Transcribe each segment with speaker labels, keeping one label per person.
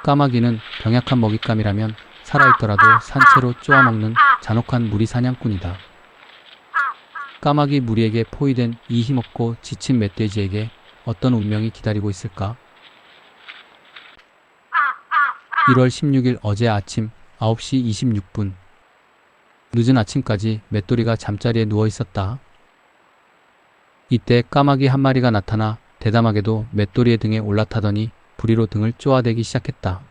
Speaker 1: 까마귀는 병약한 먹잇감이라면 살아있더라도 산채로 쪼아먹는 잔혹한 무리 사냥꾼이다. 까마귀 무리에게 포위된 이 힘없고 지친 멧돼지에게 어떤 운명이 기다리고 있을까? 1월 16일 어제 아침 9시 26분. 늦은 아침까지 맷돌이가 잠자리에 누워 있었다. 이때 까마귀 한 마리가 나타나 대담하게도 맷돌이의 등에 올라타더니 부리로 등을 쪼아대기 시작했다.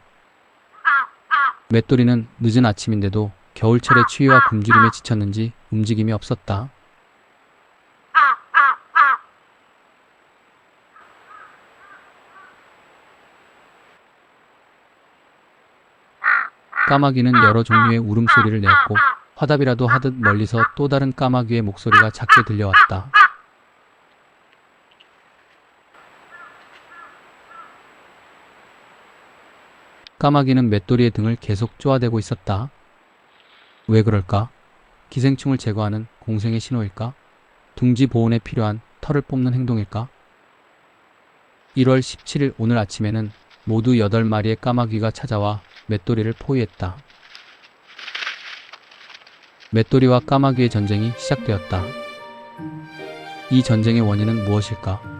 Speaker 1: 맷돌이는 늦은 아침인데도 겨울철의 추위와 굶주림에 지쳤는지 움직임이 없었다. 까마귀는 여러 종류의 울음소리를 내었고 화답이라도 하듯 멀리서 또 다른 까마귀의 목소리가 작게 들려왔다. 까마귀는 맷돌이의 등을 계속 쪼아대고 있었다. 왜 그럴까? 기생충을 제거하는 공생의 신호일까? 둥지 보온에 필요한 털을 뽑는 행동일까? 1월 17일 오늘 아침에는 모두 8마리의 까마귀가 찾아와 맷돌이를 포위했다. 맷돌이와 까마귀의 전쟁이 시작되었다. 이 전쟁의 원인은 무엇일까?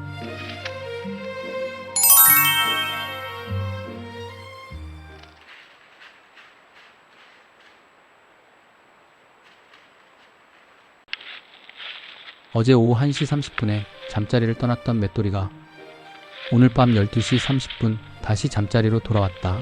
Speaker 1: 어제 오후 1시 30분에 잠자리를 떠났던 맷돌이가 오늘 밤 12시 30분 다시 잠자리로 돌아왔다.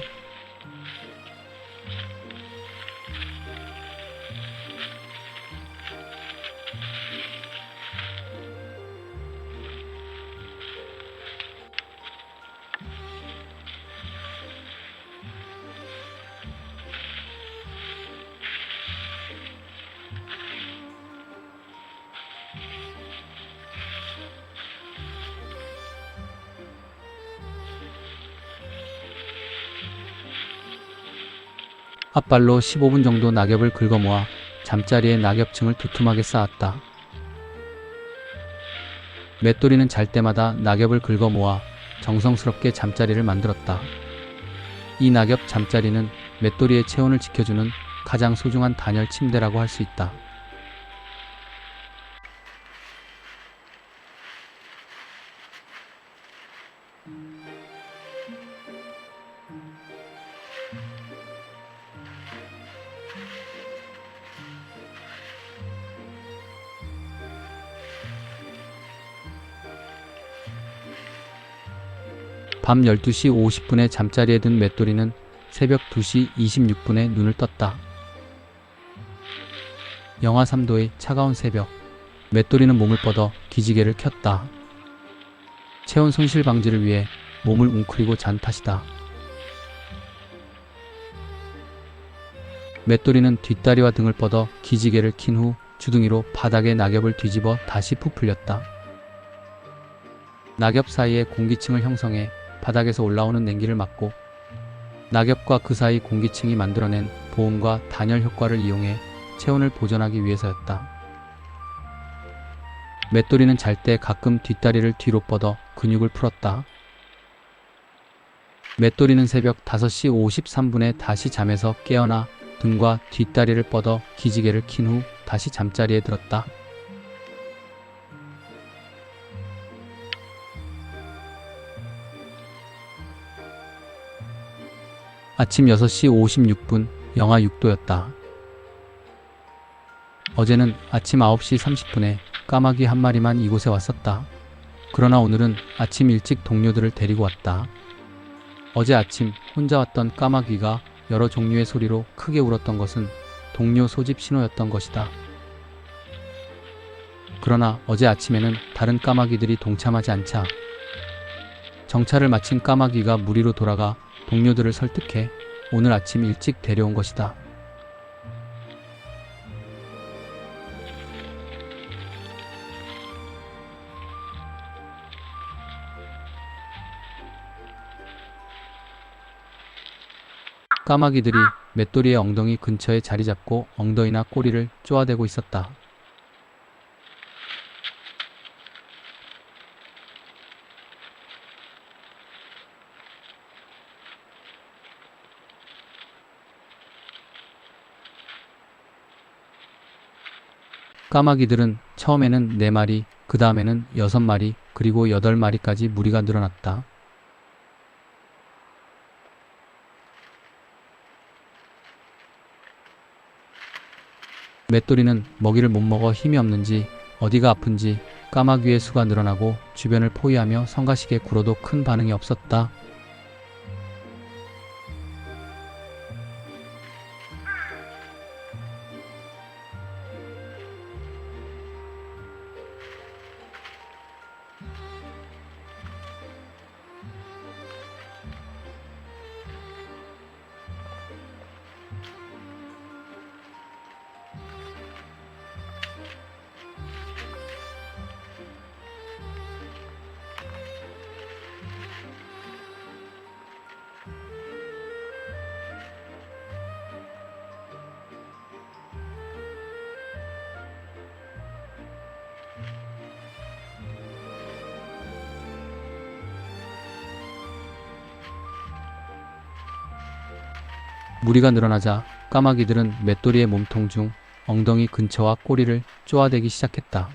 Speaker 1: 앞발로 15분 정도 낙엽을 긁어모아 잠자리에 낙엽층을 두툼하게 쌓았다. 맷돌이는 잘 때마다 낙엽을 긁어모아 정성스럽게 잠자리를 만들었다. 이 낙엽 잠자리는 맷돌이의 체온을 지켜주는 가장 소중한 단열 침대라고 할 수 있다. 밤 12시 50분에 잠자리에 든 맷돌이는 새벽 2시 26분에 눈을 떴다. 영하 3도의 차가운 새벽, 맷돌이는 몸을 뻗어 기지개를 켰다. 체온 손실 방지를 위해 몸을 웅크리고 잔 탓이다. 맷돌이는 뒷다리와 등을 뻗어 기지개를 킨 후 주둥이로 바닥에 낙엽을 뒤집어 다시 부풀렸다. 낙엽 사이에 공기층을 형성해 바닥에서 올라오는 냉기를 막고 낙엽과 그 사이 공기층이 만들어낸 보온과 단열 효과를 이용해 체온을 보존하기 위해서였다. 맷돌이는 잘 때 가끔 뒷다리를 뒤로 뻗어 근육을 풀었다. 맷돌이는 새벽 5시 53분에 다시 잠에서 깨어나 등과 뒷다리를 뻗어 기지개를 킨 후 다시 잠자리에 들었다. 아침 6시 56분 영하 6도였다. 어제는 아침 9시 30분에 까마귀 한 마리만 이곳에 왔었다. 그러나 오늘은 아침 일찍 동료들을 데리고 왔다. 어제 아침 혼자 왔던 까마귀가 여러 종류의 소리로 크게 울었던 것은 동료 소집 신호였던 것이다. 그러나 어제 아침에는 다른 까마귀들이 동참하지 않자 정찰을 마친 까마귀가 무리로 돌아가 동료들을 설득해 오늘 아침 일찍 데려온 것이다. 까마귀들이 맷돌이의 엉덩이 근처에 자리 잡고 엉덩이나 꼬리를 쪼아대고 있었다. 까마귀들은 처음에는 4마리, 그 다음에는 6마리, 그리고 8마리까지 무리가 늘어났다. 맷돌이는 먹이를 못 먹어 힘이 없는지 어디가 아픈지 까마귀의 수가 늘어나고 주변을 포위하며 성가시게 굴어도 큰 반응이 없었다. 무리가 늘어나자 까마귀들은 맷돌이의 몸통 중 엉덩이 근처와 꼬리를 쪼아대기 시작했다.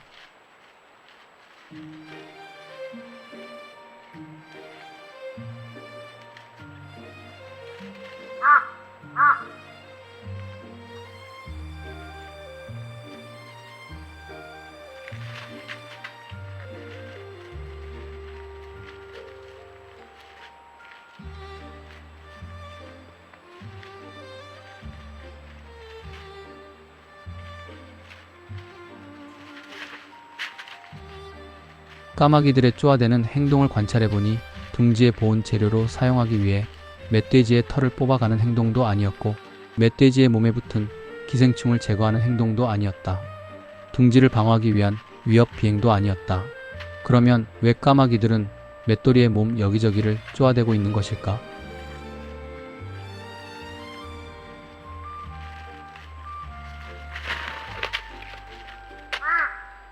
Speaker 1: 까마귀들의 쪼아대는 행동을 관찰해보니 둥지의 보온 재료로 사용하기 위해 멧돼지의 털을 뽑아가는 행동도 아니었고 멧돼지의 몸에 붙은 기생충을 제거하는 행동도 아니었다. 둥지를 방어하기 위한 위협 비행도 아니었다. 그러면 왜 까마귀들은 맷돌이의 몸 여기저기를 쪼아대고 있는 것일까?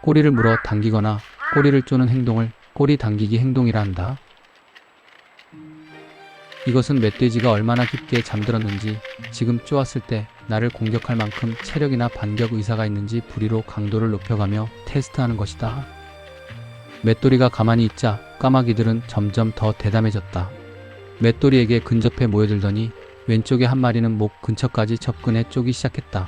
Speaker 1: 꼬리를 물어 당기거나 꼬리를 쪼는 행동을 꼬리 당기기 행동이라 한다. 이것은 멧돼지가 얼마나 깊게 잠들었는지 지금 쪼았을 때 나를 공격할 만큼 체력이나 반격 의사가 있는지 부리로 강도를 높여가며 테스트하는 것이다. 맷돌이가 가만히 있자 까마귀들은 점점 더 대담해졌다. 맷돌이에게 근접해 모여들더니 왼쪽의 한 마리는 목 근처까지 접근해 쪼기 시작했다.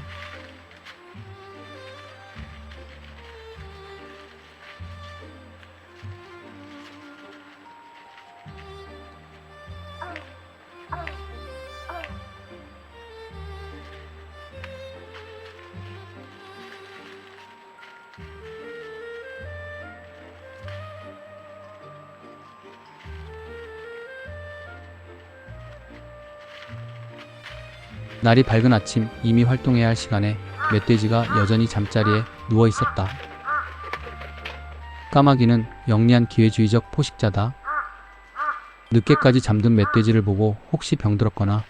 Speaker 1: 날이 밝은 아침 이미 활동해야 할 시간에 멧돼지가 여전히 잠자리에 누워 있었다. 까마귀는 영리한 기회주의적 포식자다. 늦게까지 잠든 멧돼지를 보고 혹시 병들었거나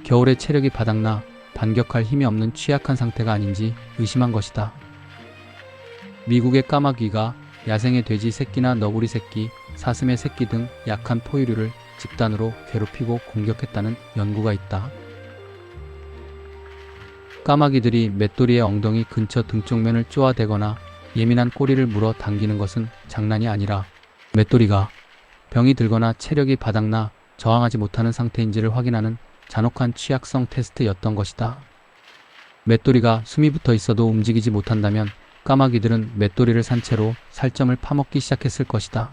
Speaker 1: 겨울에 체력이 바닥나 반격할 힘이 없는 취약한 상태가 아닌지 의심한 것이다. 미국의 까마귀가 야생의 돼지 새끼나 너구리 새끼, 사슴의 새끼 등 약한 포유류를 집단으로 괴롭히고 공격했다는 연구가 있다. 까마귀들이 맷돌이의 엉덩이 근처 등쪽면을 쪼아대거나 예민한 꼬리를 물어 당기는 것은 장난이 아니라 맷돌이가 병이 들거나 체력이 바닥나 저항하지 못하는 상태인지를 확인하는 잔혹한 취약성 테스트였던 것이다. 맷돌이가 숨이 붙어 있어도 움직이지 못한다면 까마귀들은 맷돌이를 산채로 살점을 파먹기 시작했을 것이다.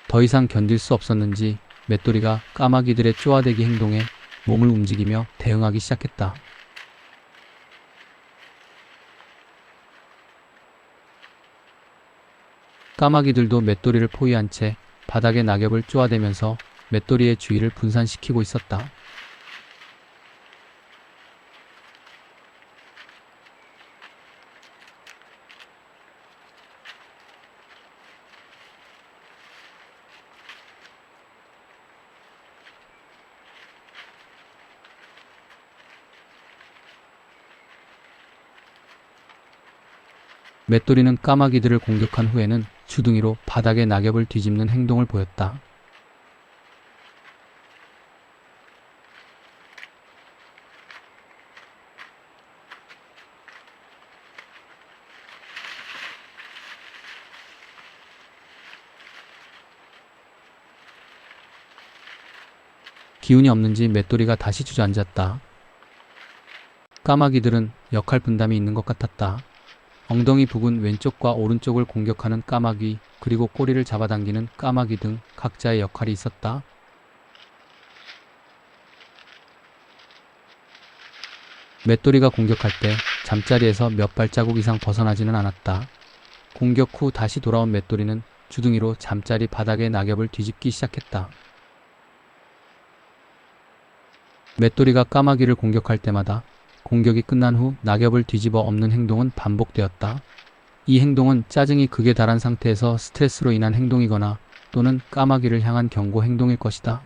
Speaker 1: 더 이상 견딜 수 없었는지 맷돌이가 까마귀들의 쪼아대기 행동에 몸을 움직이며 대응하기 시작했다. 까마귀들도 맷돌이를 포위한 채 바닥에 낙엽을 쪼아대면서 맷돌이의 주위를 분산시키고 있었다. 맷돌이는 까마귀들을 공격한 후에는 주둥이로 바닥에 낙엽을 뒤집는 행동을 보였다. 기운이 없는지 맷돌이가 다시 주저앉았다. 까마귀들은 역할 분담이 있는 것 같았다. 엉덩이 부근 왼쪽과 오른쪽을 공격하는 까마귀, 그리고 꼬리를 잡아당기는 까마귀 등 각자의 역할이 있었다. 맷돌이가 공격할 때 잠자리에서 몇 발자국 이상 벗어나지는 않았다. 공격 후 다시 돌아온 맷돌이는 주둥이로 잠자리 바닥에 낙엽을 뒤집기 시작했다. 맷돌이가 까마귀를 공격할 때마다 공격이 끝난 후 낙엽을 뒤집어 엎는 행동은 반복되었다. 이 행동은 짜증이 극에 달한 상태에서 스트레스로 인한 행동이거나 또는 까마귀를 향한 경고 행동일 것이다.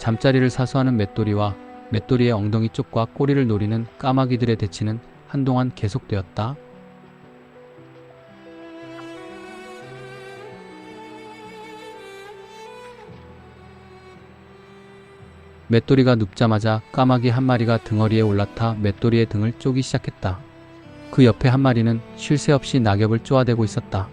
Speaker 1: 잠자리를 사수하는 맷돌이와 맷돌이의 엉덩이 쪽과 꼬리를 노리는 까마귀들의 대치는 한동안 계속되었다. 맷돌이가 눕자마자 까마귀 한 마리가 등어리에 올라타 맷돌이의 등을 쪼기 시작했다. 그 옆에 한 마리는 쉴 새 없이 낙엽을 쪼아대고 있었다.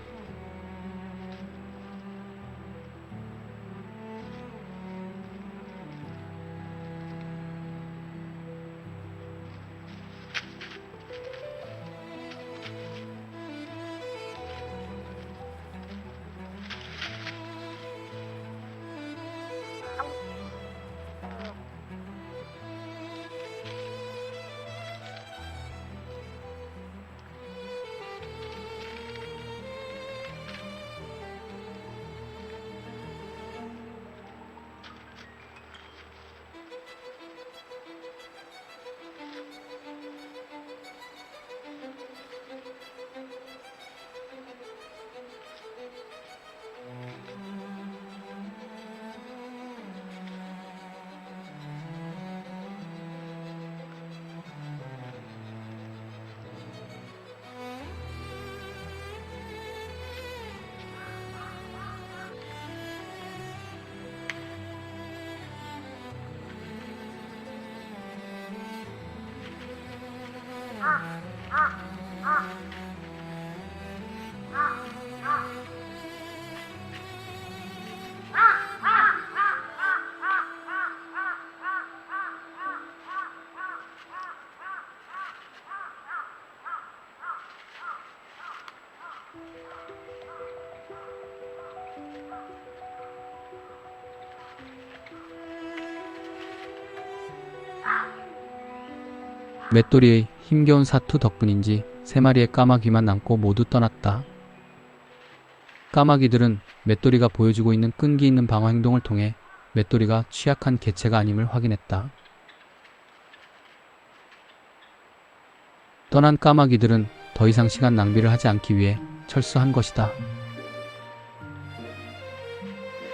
Speaker 1: 맷돌이의 힘겨운 사투 덕분인지 세 마리의 까마귀만 남고 모두 떠났다. 까마귀들은 맷돌이가 보여주고 있는 끈기 있는 방어 행동을 통해 맷돌이가 취약한 개체가 아님을 확인했다. 떠난 까마귀들은 더 이상 시간 낭비를 하지 않기 위해 철수한 것이다.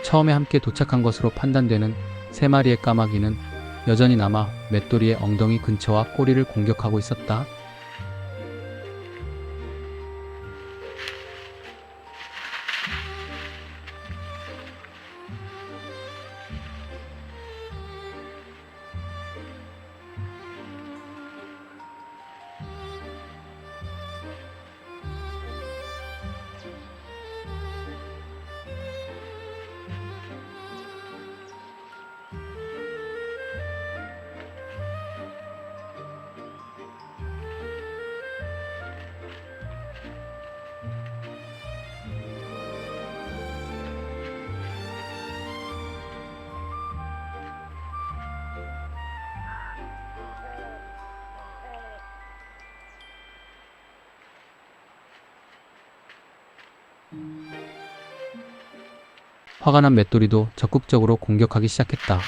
Speaker 1: 처음에 함께 도착한 것으로 판단되는 세 마리의 까마귀는 여전히 남아 맷돌이의 엉덩이 근처와 꼬리를 공격하고 있었다. 화가 난 맷돌이도 적극적으로 공격하기 시작했다.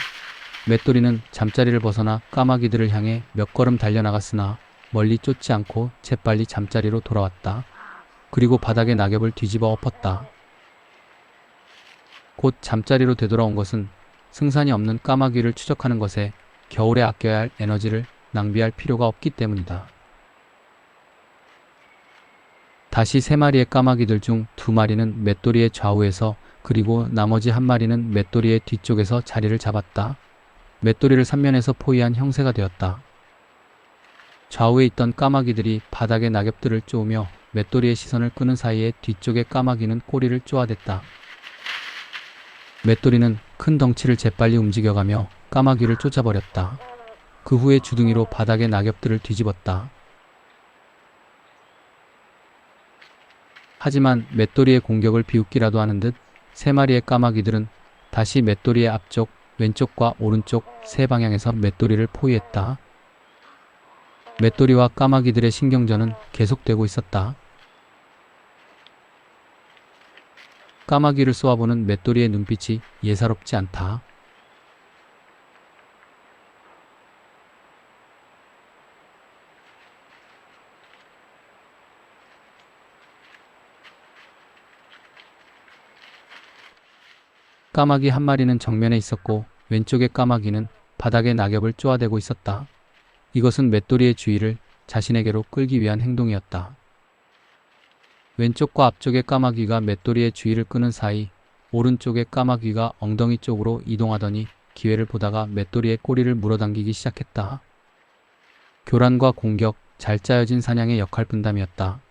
Speaker 1: 맷돌이는 잠자리를 벗어나 까마귀들을 향해 몇 걸음 달려나갔으나 멀리 쫓지 않고 재빨리 잠자리로 돌아왔다. 그리고 바닥에 낙엽을 뒤집어 엎었다. 곧 잠자리로 되돌아온 것은 승산이 없는 까마귀를 추적하는 것에 겨울에 아껴야 할 에너지를 낭비할 필요가 없기 때문이다. 다시 3마리의 까마귀들 중 2마리는 맷돌이의 좌우에서 그리고 나머지 1마리는 맷돌이의 뒤쪽에서 자리를 잡았다. 맷돌이를 3면에서 포위한 형세가 되었다. 좌우에 있던 까마귀들이 바닥에 낙엽들을 쪼으며 맷돌이의 시선을 끄는 사이에 뒤쪽의 까마귀는 꼬리를 쪼아댔다. 맷돌이는 큰 덩치를 재빨리 움직여가며 까마귀를 쫓아버렸다. 그 후에 주둥이로 바닥의 낙엽들을 뒤집었다. 하지만 맷돌이의 공격을 비웃기라도 하는 듯 3마리의 까마귀들은 다시 맷돌이의 앞쪽, 왼쪽과 오른쪽 3방향에서 맷돌이를 포위했다. 맷돌이와 까마귀들의 신경전은 계속되고 있었다. 까마귀를 쏘아보는 맷돌이의 눈빛이 예사롭지 않다. 까마귀 1마리는 정면에 있었고 왼쪽의 까마귀는 바닥에 낙엽을 쪼아대고 있었다. 이것은 맷돌이의 주의를 자신에게로 끌기 위한 행동이었다. 왼쪽과 앞쪽의 까마귀가 맷돌이의 주의를 끄는 사이 오른쪽의 까마귀가 엉덩이 쪽으로 이동하더니 기회를 보다가 맷돌이의 꼬리를 물어당기기 시작했다. 교란과 공격, 잘 짜여진 사냥의 역할 분담이었다.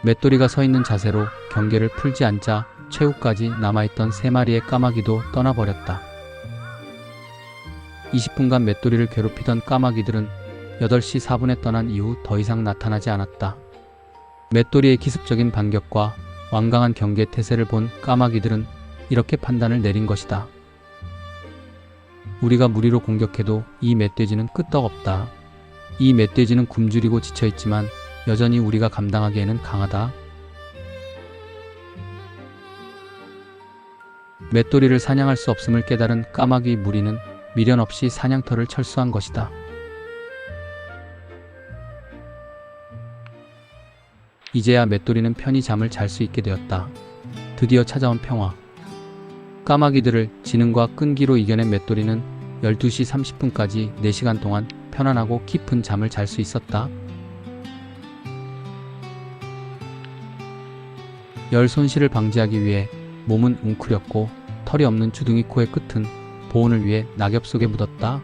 Speaker 1: 맷돌이가 서 있는 자세로 경계를 풀지 않자 최후까지 남아있던 3마리의 까마귀도 떠나버렸다. 20분간 맷돌이를 괴롭히던 까마귀들은 8시 4분에 떠난 이후 더 이상 나타나지 않았다. 맷돌이의 기습적인 반격과 완강한 경계 태세를 본 까마귀들은 이렇게 판단을 내린 것이다. 우리가 무리로 공격해도 이 멧돼지는 끄떡없다. 이 멧돼지는 굶주리고 지쳐있지만 여전히 우리가 감당하기에는 강하다. 맷돌이를 사냥할 수 없음을 깨달은 까마귀 무리는 미련 없이 사냥터를 철수한 것이다. 이제야 맷돌이는 편히 잠을 잘 수 있게 되었다. 드디어 찾아온 평화. 까마귀들을 지능과 끈기로 이겨낸 맷돌이는 12시 30분까지 4시간 동안 편안하고 깊은 잠을 잘 수 있었다. 열 손실을 방지하기 위해 몸은 웅크렸고 털이 없는 주둥이 코의 끝은 보온을 위해 낙엽 속에 묻었다.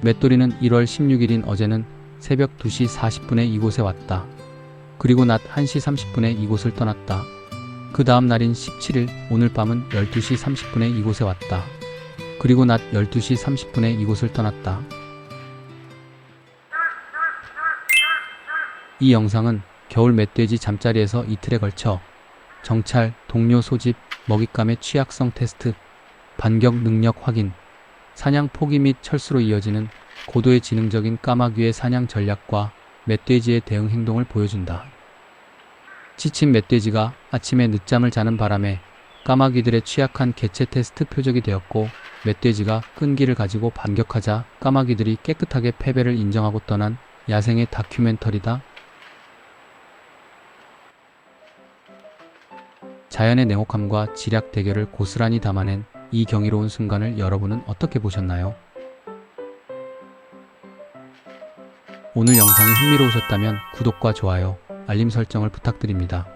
Speaker 1: 맷돌이는 1월 16일인 어제는 새벽 2시 40분에 이곳에 왔다. 그리고 낮 1시 30분에 이곳을 떠났다. 그 다음 날인 17일 오늘 밤은 12시 30분에 이곳에 왔다. 그리고 낮 12시 30분에 이곳을 떠났다. 이 영상은 겨울 멧돼지 잠자리에서 이틀에 걸쳐 정찰, 동료 소집, 먹잇감의 취약성 테스트, 반격 능력 확인, 사냥 포기 및 철수로 이어지는 고도의 지능적인 까마귀의 사냥 전략과 멧돼지의 대응 행동을 보여준다. 지친 멧돼지가 아침에 늦잠을 자는 바람에 까마귀들의 취약한 개체 테스트 표적이 되었고, 멧돼지가 끈기를 가지고 반격하자 까마귀들이 깨끗하게 패배를 인정하고 떠난 야생의 다큐멘터리다. 자연의 냉혹함과 지략 대결을 고스란히 담아낸 이 경이로운 순간을 여러분은 어떻게 보셨나요? 오늘 영상이 흥미로우셨다면 구독과 좋아요, 알림 설정을 부탁드립니다.